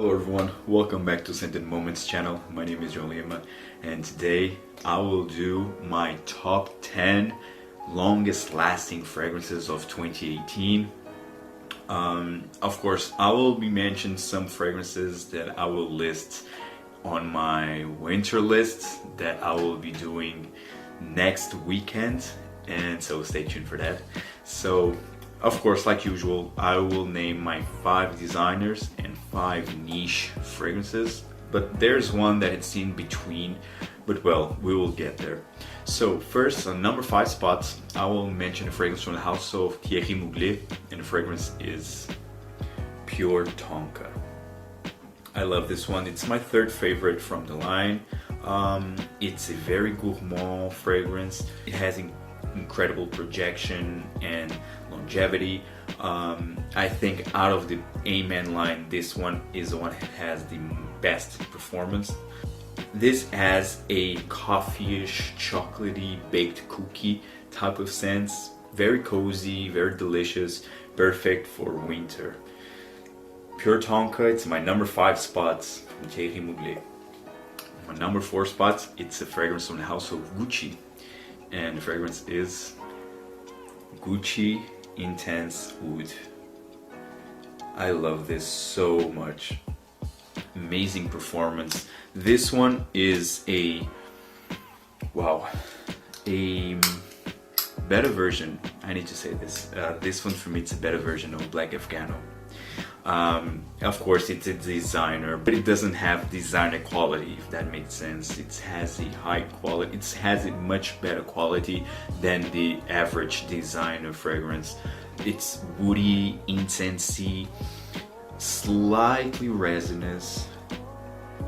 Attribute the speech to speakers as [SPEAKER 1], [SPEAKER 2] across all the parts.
[SPEAKER 1] Hello everyone, welcome back to Satin Moments channel. My name is João Lima and today I will do my top 10 longest lasting fragrances of 2018. Of course, I will be mentioning some fragrances that I will list on my winter list that I will be doing next weekend, and so stay tuned for that. So of course, like usual, I will name my 5 designers and 5 niche fragrances, but there's one that it's in between, but well, we will get there. So first, on number 5 spot, I will mention a fragrance from the house of Thierry Mugler, and the fragrance is Pure Tonka. I love this one. It's my 3rd favorite from the line. It's a very gourmand fragrance. It has incredible projection and longevity. I think out of the Amen line, this one is the one that has the best performance. This has a coffee-ish, chocolatey, baked cookie type of sense. Very cozy, very delicious, perfect for winter. Pure Tonka, it's my number 5 spot from Thierry Mugler. My number 4 spot, it's a fragrance from the house of Gucci, and the fragrance is Gucci Intense Oud. I love this so much. Amazing performance. This one is a better version. I need to say this. This one for me, it's a better version of Black Afghano. Of course, it's a designer, but it doesn't have designer quality, if that makes sense. It has a high quality, it has a much better quality than the average designer fragrance. It's woody, intensey, slightly resinous.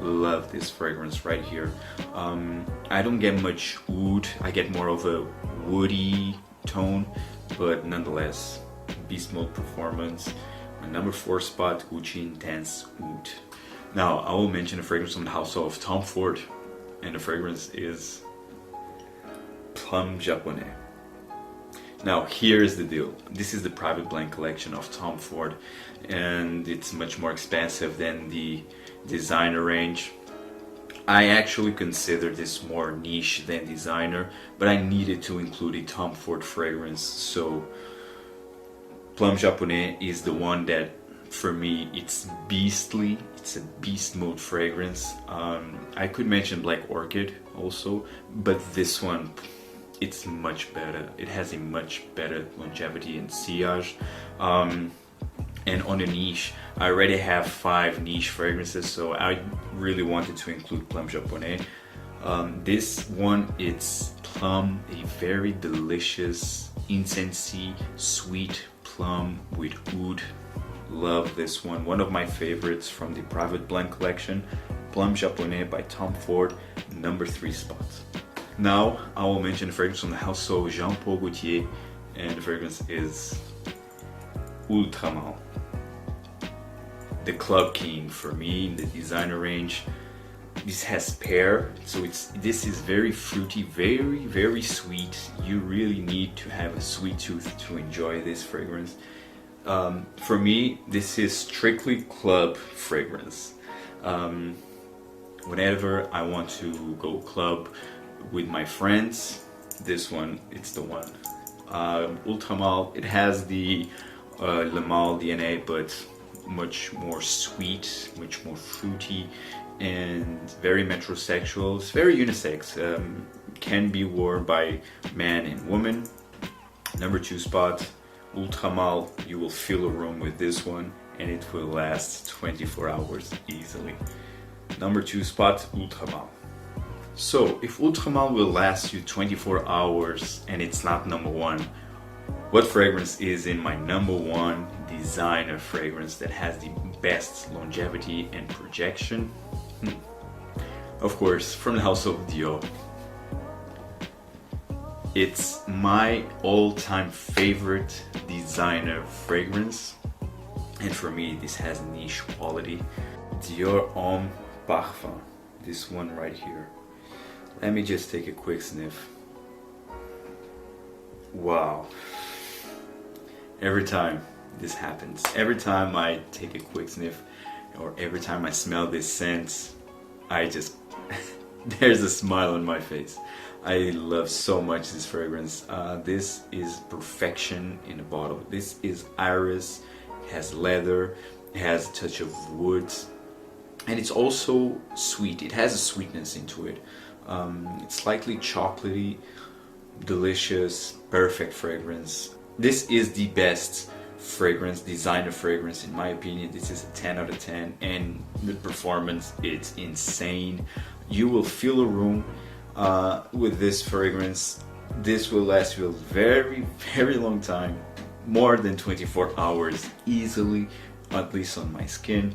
[SPEAKER 1] Love this fragrance right here. I don't get much oud, I get more of a woody tone, but nonetheless, beast mode performance. My number 4 spot, Gucci Intense Oud. Now, I will mention a fragrance from the house of Tom Ford, and the fragrance is Plum Japonais. Now, here's the deal. This is the private blend collection of Tom Ford, and it's much more expensive than the designer range. I actually consider this more niche than designer, but I needed to include a Tom Ford fragrance, so Plum Japonais is the one that, for me, it's beastly. It's a beast mode fragrance. I could mention Black Orchid also, but this one, it's much better. It has a much better longevity and sillage. And on the niche, I already have 5 niche fragrances, so I really wanted to include Plum Japonais. This one, it's plum, a very delicious, intensely sweet plum with oud. Love this one. One of my favorites from the private blend collection, Plum Japonais by Tom Ford, number 3 spot. Now I will mention a fragrance from the house of Jean Paul Gaultier, and the fragrance is Ultramal. The club king for me in the designer range. This has pear, so this is very fruity, very sweet. You really need to have a sweet tooth to enjoy this fragrance. For me, this is strictly club fragrance. Whenever I want to go club with my friends, this one, it's the one. Ultramal, it has the Le Male DNA, but much more sweet, much more fruity, and very metrosexual. It's very unisex. Can be worn by man and woman. Number 2 spot, Ultramal. You will fill a room with this one, and it will last 24 hours easily. Number 2 spot, Ultramal. So, if Ultramal will last you 24 hours and it's not number 1, what fragrance is in my number 1 designer fragrance that has the best longevity and projection? Of course, from the house of Dior. It's my all-time favorite designer fragrance, and for me this has niche quality. Dior Homme Parfum, this one right here. Let me just take a quick sniff. Wow. Every time this happens, every time I take a quick sniff, or every time I smell this scent, I just there's a smile on my face. I love so much this fragrance. This is perfection in a bottle. This is iris, it has leather, it has a touch of wood, and it's also sweet. It has a sweetness into it. It's slightly chocolatey, delicious, perfect fragrance. This is the best fragrance, designer fragrance in my opinion. This is a 10 out of 10, and the performance, it's insane. You will fill a room with this fragrance. This will last you a very, very long time, more than 24 hours easily, at least on my skin.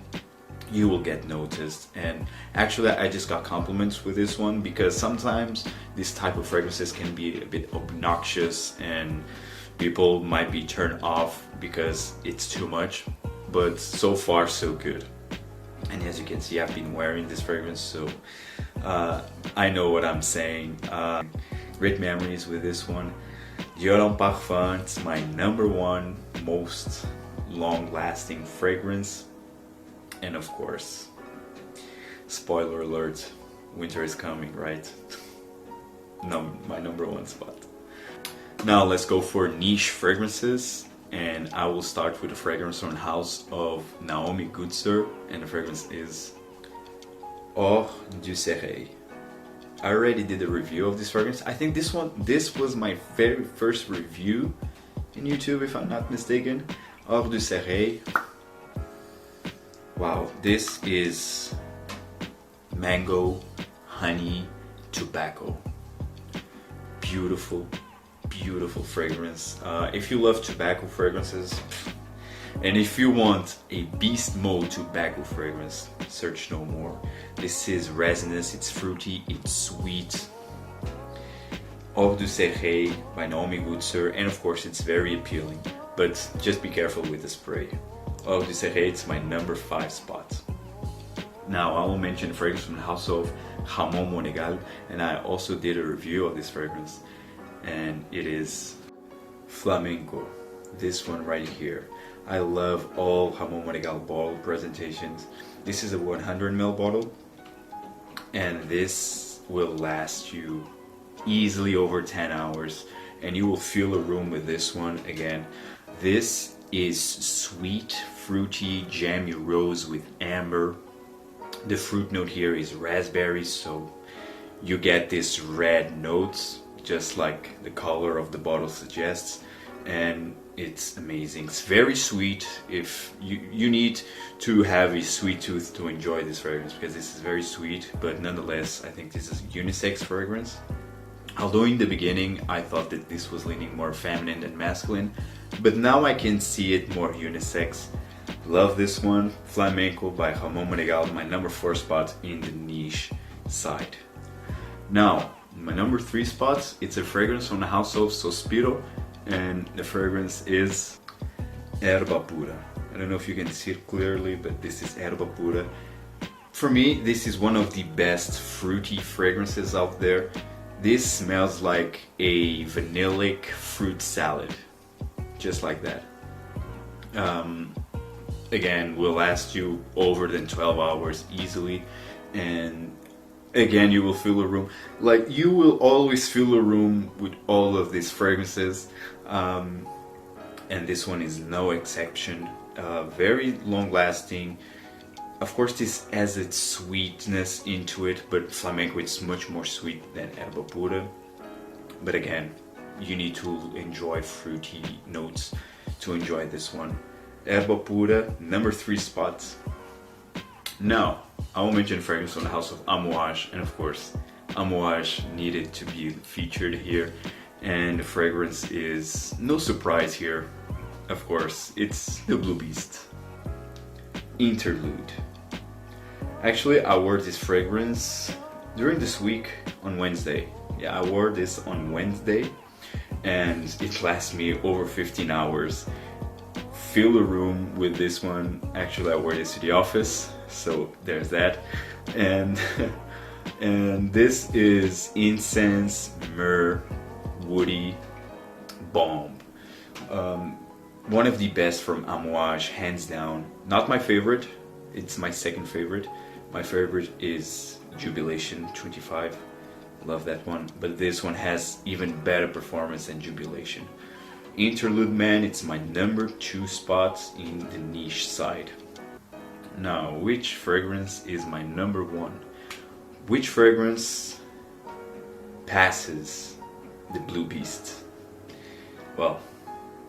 [SPEAKER 1] You will get noticed. And actually I just got compliments with this one, because sometimes this type of fragrances can be a bit obnoxious and people might be turned off because it's too much, but so far so good. And as you can see, I've been wearing this fragrance, so I know what I'm saying. Great memories with this one. Dior Homme Parfum, it's my #1 most long-lasting fragrance. And of course, spoiler alert, winter is coming, right? No, my #1 spot. Now let's go for niche fragrances, and I will start with a fragrance from the house of Naomi Goodsir, and the fragrance is Hors du Soleil. I already did a review of this fragrance. I think this was my very first review in YouTube, if I'm not mistaken. Hors du Soleil. Wow, this is mango, honey, tobacco. Beautiful, beautiful fragrance. If you love tobacco fragrances, and if you want a beast mode tobacco fragrance, search no more. This is resinous, it's fruity, it's sweet. Hors du Soleil by Naomi Goodsir, and of course it's very appealing, but just be careful with the spray. Hors du Soleil, it's my #5 spot. Now I will mention a fragrance from the house of Jamon Monegal, and I also did a review of this fragrance, and it is Flamingo. This one right here. I love all Jamon Monegal bottle presentations. This is a 100 ml bottle, and this will last you easily over 10 hours, and you will fill a room with this one. Again, this is sweet, fruity, jammy rose with amber. The fruit note here is raspberry, so you get this red notes, just like the color of the bottle suggests, and it's amazing. It's very sweet. If you need to have a sweet tooth to enjoy this fragrance, because this is very sweet, but nonetheless I think this is a unisex fragrance. Although in the beginning I thought that this was leaning more feminine than masculine, but now I can see it more unisex. Love this one. Flamenco by Jamon Monegal, my #4 spot in the niche side. Now, my #3 spot, it's a fragrance from the house of Speedo, and the fragrance is Erba Pura. I don't know if you can see it clearly, but this is Erba Pura. For me, this is one of the best fruity fragrances out there. This smells like a vanillic fruit salad, just like that. Again, will last you over than 12 hours easily, and again, you will fill a room. Like, you will always fill a room with all of these fragrances, and this one is no exception. Very long lasting. Of course, this has its sweetness into it, but Flamenco is much more sweet than Erba Pura. But again, you need to enjoy fruity notes to enjoy this one. Erba Pura, #3 spot. Now, I will mention fragrance from the house of Amouage, and of course, Amouage needed to be featured here, and the fragrance is no surprise here. Of course, it's the Blue Beast. Interlude. Actually, I wore this fragrance during this week on Wednesday. Yeah, I wore this on Wednesday, and it lasts me over 15 hours. Fill a room with this one. Actually, I wore this to the office, so there's that. And and this is incense, myrrh, woody, bomb. One of the best from Amouage, hands down. Not my favorite, It's my second favorite. My favorite is Jubilation 25. Love that one, but this one has even better performance than Jubilation. Interlude, man, it's my number 2 spot in the niche side. Now, which fragrance is my number 1? Which fragrance passes the Blue Beast? Well,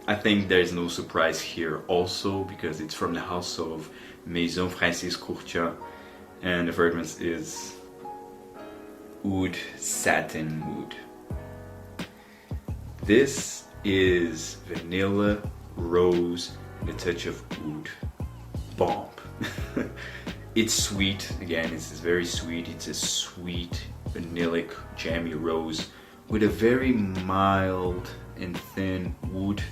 [SPEAKER 1] I think there is no surprise here also, because it's from the house of Maison Francis Kurkdjian, and the fragrance is Oud Satin Mood. This is vanilla, rose, and a touch of oud. Bomb. It's sweet, again, it's very sweet. It's a sweet, vanillic, jammy rose with a very mild and thin wood.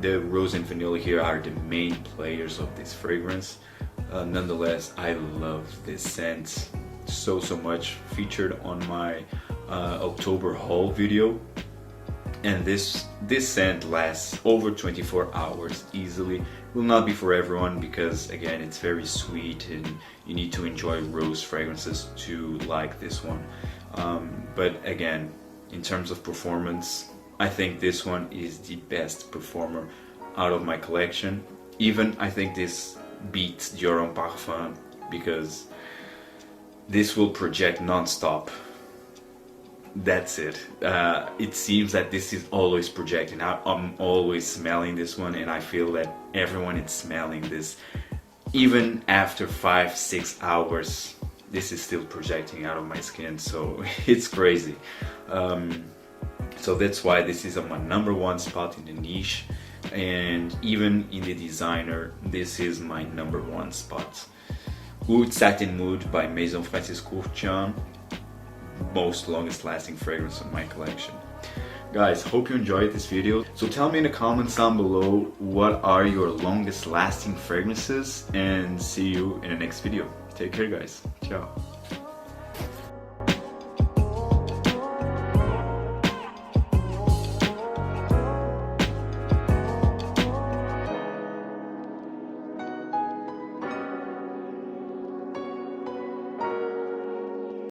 [SPEAKER 1] The rose and vanilla here are the main players of this fragrance. Nonetheless, I love this scent so much. Featured on my October haul video, and this scent lasts over 24 hours easily. Will not be for everyone, because again, it's very sweet and you need to enjoy rose fragrances to like this one. But again, in terms of performance, I think this one is the best performer out of my collection. Even I think this beats Dior Homme Parfum, because this will project non-stop. That's it. It seems that this is always projecting. I'm always smelling this one, and I feel that everyone is smelling this. Even after 5-6 hours, this is still projecting out of my skin, so it's crazy. So that's why this is on my number 1 spot in the niche, and even in the designer, this is my number 1 spot. Oud Satin Mood by Maison Francis Kurkdjian, most longest lasting fragrance of my collection. Guys, hope you enjoyed this video. So tell me in the comments down below, what are your longest lasting fragrances, and see you in the next video. Take care, guys. Ciao.